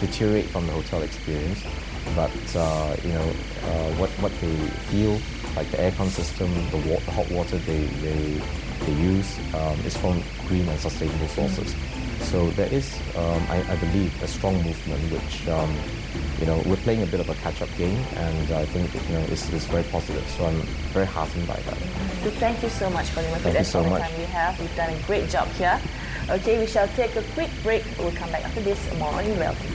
deteriorate from the hotel experience, but what they feel, like the aircon system, the hot water they use is from green and sustainable sources. So there is, I believe, a strong movement which we're playing a bit of a catch-up game, and I think it's very positive. So I'm very heartened by that. So thank you so much for Thank you so much. the time we have. You've done a great job here. Okay, we shall take a quick break. We'll come back after this. More on Realty.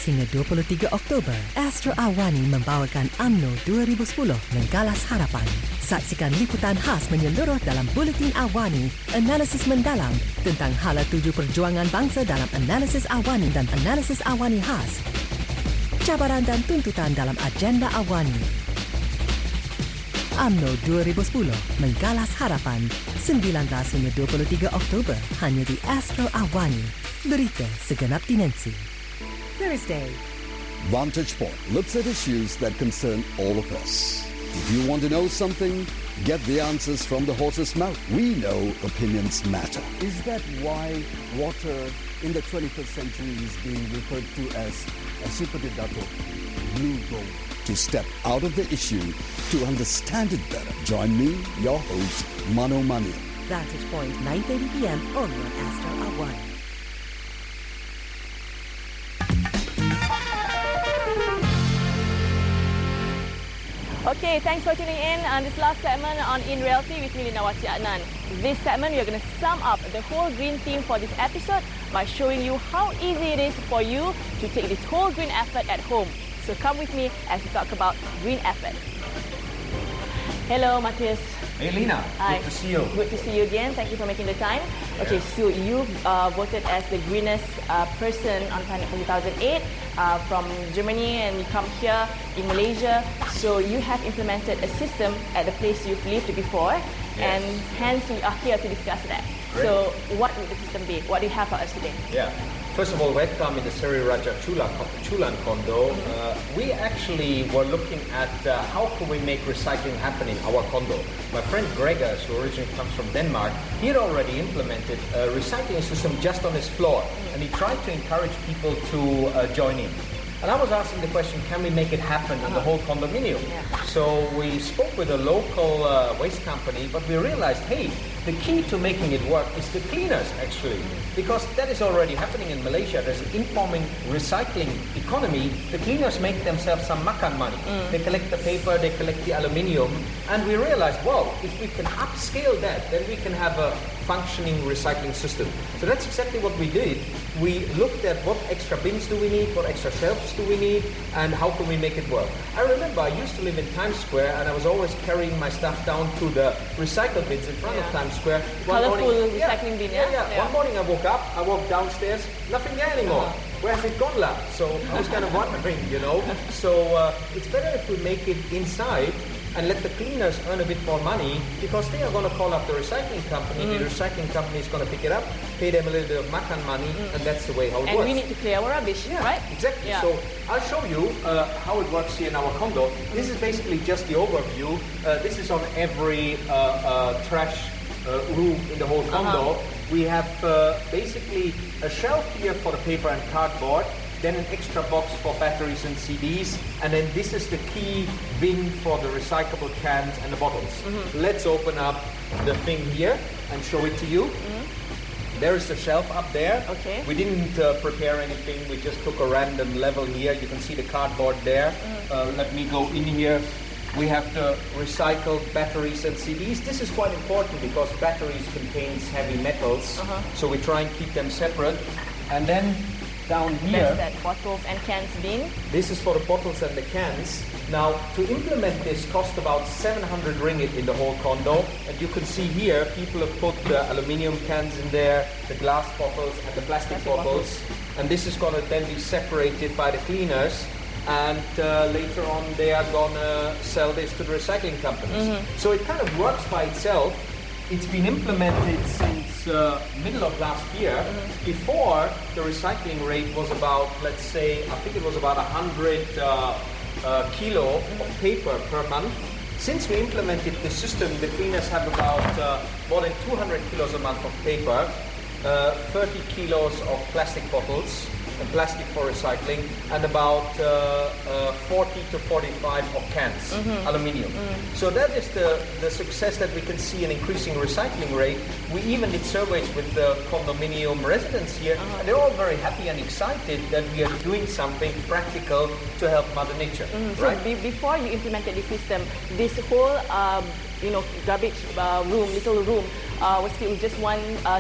Hingga 23 Oktober, Astro Awani membawakan UMNO 2010 Menggalas Harapan. Saksikan liputan khas menyeluruh dalam Buletin Awani, analisis mendalam tentang hala tuju perjuangan bangsa dalam analisis Awani dan analisis Awani khas. Cabaran dan tuntutan dalam agenda Awani. UMNO 2010 Menggalas Harapan, 19 hingga 23 Oktober, hanya di Astro Awani. Berita segenap dimensi. Thursday. Vantage Point looks at issues that concern all of us. If you want to know something, get the answers from the horse's mouth. We know opinions matter. Is that why water in the 21st century is being referred to as a superdato, blue gold? To step out of the issue, to understand it better, join me, your host, Mano Mani. Vantage Point, 9:30 p.m. only on Astro Awani. Okay, thanks for tuning in on this last segment on In Reality with me, Linawati Adnan. This segment, we are going to sum up the whole green theme for this episode by showing you how easy it is for you to take this whole green effort at home. So come with me as we talk about green effort. Hello, Matthias. Hey, Lina. Hi. Good to see you. Good to see you again. Thank you for making the time. Okay, so you voted as the greenest person on planet for 2008 from Germany, and you come here in Malaysia. So you have implemented a system at the place you've lived before, and hence we are here to discuss that. Great. So what would the system be? What do you have for us today? Yeah. First of all, welcome in the Seri Raja Chulan condo. We actually were looking at how can we make recycling happen in our condo. My friend Gregor, who originally comes from Denmark, he had already implemented a recycling system just on his floor, and he tried to encourage people to join in. And I was asking the question, can we make it happen in the whole condominium? Yeah. So we spoke with a local waste company, but we realized, hey, the key to making it work is the cleaners, actually. Because that is already happening in Malaysia. There's an informing recycling economy. The cleaners make themselves some makan money. They collect the paper, they collect the aluminium. And we realized, wow, if we can upscale that, then we can have a functioning recycling system. So that's exactly what we did. We looked at what extra bins do we need, what extra shelves do we need, and how can we make it work. I remember I used to live in Times Square, and I was always carrying my stuff down to the recycle bins in front of Times Square. Colourful recycling bin, yeah? One morning I woke up, I walked downstairs, nothing there anymore. Where has it gone, lah? So I was kind of wondering, So it's better if we make it inside and let the cleaners earn a bit more money, because they are going to call up the recycling company. The recycling company is going to pick it up, pay them a little bit of makan money, and that's the way how it works. And we need to clear our rubbish, right? Exactly. Yeah. So I'll show you how it works here in our condo. This is basically just the overview. This is on every trash room in the whole condo. We have basically a shelf here for the paper and cardboard, then an extra box for batteries and CDs, and then this is the key bin for the recyclable cans and the bottles. Let's open up the thing here and show it to you. There is the shelf up there. Okay. We didn't prepare anything, we just took a random level here. You can see the cardboard there. Let me go in here. We have the recycled batteries and CDs. This is quite important because batteries contains heavy metals, so we try and keep them separate. And then down here, That's that bottles and cans bin. this is for the bottles and the cans. Now, to implement this cost about 700 ringgit in the whole condo. And you can see here, people have put the aluminium cans in there, the glass bottles and the plastic bottles. And this is going to then be separated by the cleaners. And later on, they are going to sell this to the recycling companies. So it kind of works by itself. It's been implemented since since middle of last year. Before, the recycling rate was about, let's say, I think it was about 100 kilo of paper per month. Since we implemented the system, the cleaners have about more than 200 kilos a month of paper, 30 kilos of plastic bottles, and plastic for recycling, and about 40 to 45 of cans, aluminium. So that is the success that we can see in increasing recycling rate. We even did surveys with the condominium residents here, and they're all very happy and excited that we are doing something practical to help Mother Nature. Right? So before you implemented the system, this whole garbage little room was filled with just one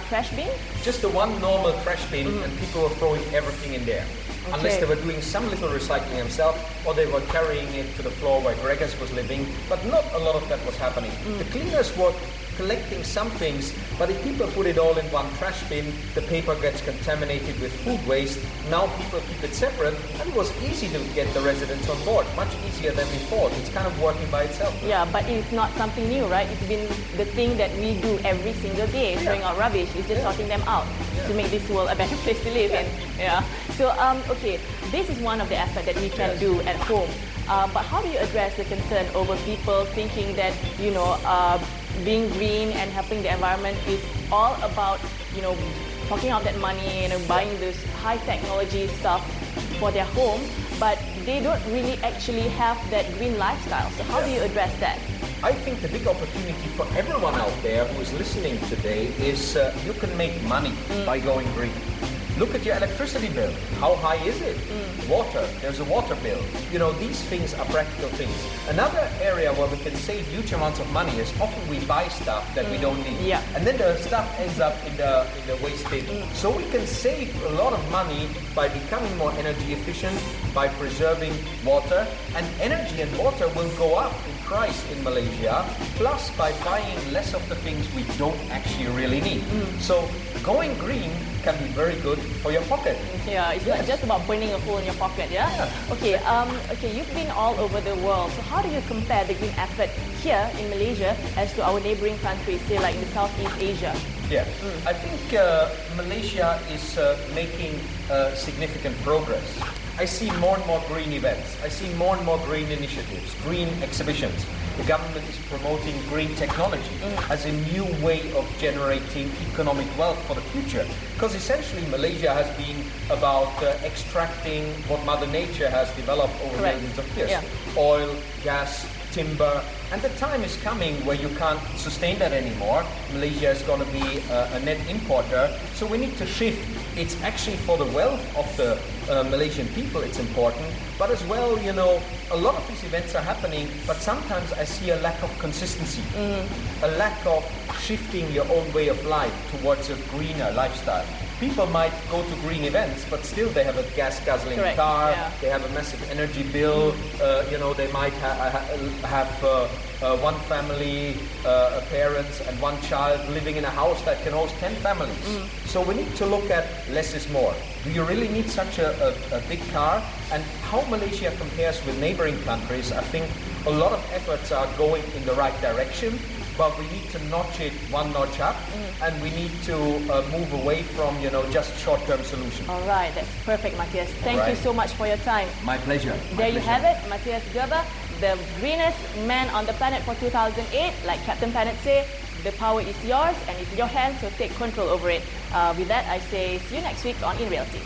trash bin? Just the one normal trash bin, and people were throwing everything in there. Okay. Unless they were doing some little recycling themselves, or they were carrying it to the floor where Gregors was living, but not a lot of that was happening. The cleaners were collecting some things, but if people put it all in one trash bin, the paper gets contaminated with food waste. Now people keep it separate, and it was easy to get the residents on board, much easier than before. It's kind of working by itself. Yeah, but it's not something new, right? It's been the thing that we do every single day, throwing out rubbish. It's just sorting them out to make this world a better place to live in. Yeah. So, okay, this is one of the efforts that we can do at home. But how do you address the concern over people thinking that, being green and helping the environment is all about, forking out that money and buying this high technology stuff for their home, but they don't really actually have that green lifestyle. So how do you address that? I think the big opportunity for everyone out there who is listening today is you can make money by going green. Look at your electricity bill. How high is it? Water, there's a water bill. These things are practical things. Another area where we can save huge amounts of money is often we buy stuff that we don't need. Yeah. And then the stuff ends up in the waste bin. So we can save a lot of money by becoming more energy efficient, by preserving water. And energy and water will go up in price in Malaysia, plus by buying less of the things we don't actually really need. So going green can be very good for your pocket. Yeah, it's not just about burning a hole in your pocket, yeah? Okay, you've been all over the world. So how do you compare the green effort here in Malaysia as to our neighboring countries, say like in Southeast Asia? Yeah, I think Malaysia is making significant progress. I see more and more green events. I see more and more green initiatives, green exhibitions. The government is promoting green technology as a new way of generating economic wealth for the future. Because essentially Malaysia has been about extracting what Mother Nature has developed over millions of years. Yeah. Oil, gas, timber, and the time is coming where you can't sustain that anymore. Malaysia is going to be a net importer, so we need to shift. It's actually for the wealth of the Malaysian people it's important, but as well, a lot of these events are happening, but sometimes I see a lack of consistency, a lack of shifting your own way of life towards a greener lifestyle. People might go to green events, but still they have a gas-guzzling car, they have a massive energy bill, they might have one family, parents and one child living in a house that can host 10 families. So we need to look at less is more. Do you really need such a big car? And how Malaysia compares with neighboring countries, I think a lot of efforts are going in the right direction, but we need to notch it one notch up, and we need to move away from, just short-term solutions. All right, that's perfect, Matthias. Thank you so much for your time. My pleasure. There you have it, Matthias Gelber, the greenest man on the planet for 2008. Like Captain Planet say, the power is yours and it's in your hands, so take control over it. With that, I say see you next week on In Reality.